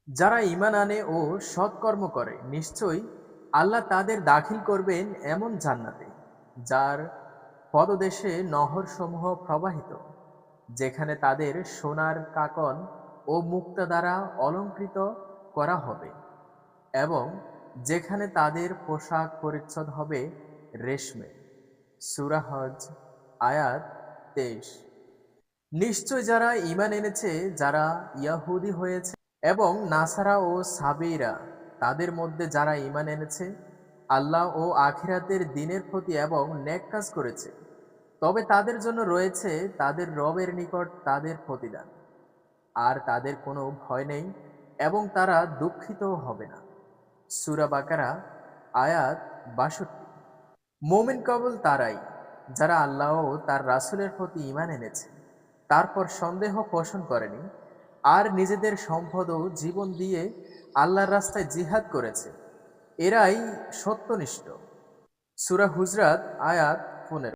যারা ঈমান আনে ও সৎকর্ম করে নিশ্চয়ই আল্লাহ তাদের দাখিল করবেন এমন জান্নাতে যার পদদেশে নহরসমূহ প্রবাহিত, যেখানে তাদের সোনার কাকন ও মুক্তা দ্বারা অলঙ্কৃত করা হবে এবং যেখানে তাদের পোশাক পরিচ্ছদ হবে রেশমে। সূরা হজ আয়াত 23। নিশ্চয় যারা ঈমান এনেছে, যারা ইয়াহুদী হয়েছে এবং নাসারা ও সাবিরা, তাদের মধ্যে যারা ঈমান এনেছে আল্লাহ ও আখিরাতের দিনের প্রতি এবং নেক কাজ করেছে, তবে তাদের জন্য রয়েছে তাদের রবের নিকট তাদের প্রতিদান, আর তাদের কোনো ভয় নেই এবং তারা দুঃখিতও হবে না। সূরা বাকারা আয়াত ৬২। মুমিন কেবল তারাই যারা আল্লাহ ও তার রাসূলের প্রতি ঈমান এনেছে, তারপর সন্দেহ পোষণ করেনি, আর নিজেদের সম্পদ ও জীবন দিয়ে আল্লাহর রাস্তায় জিহাদ করেছে, এরাই সত্যনিষ্ঠ। সূরা হুজরাত আয়াত ১৫।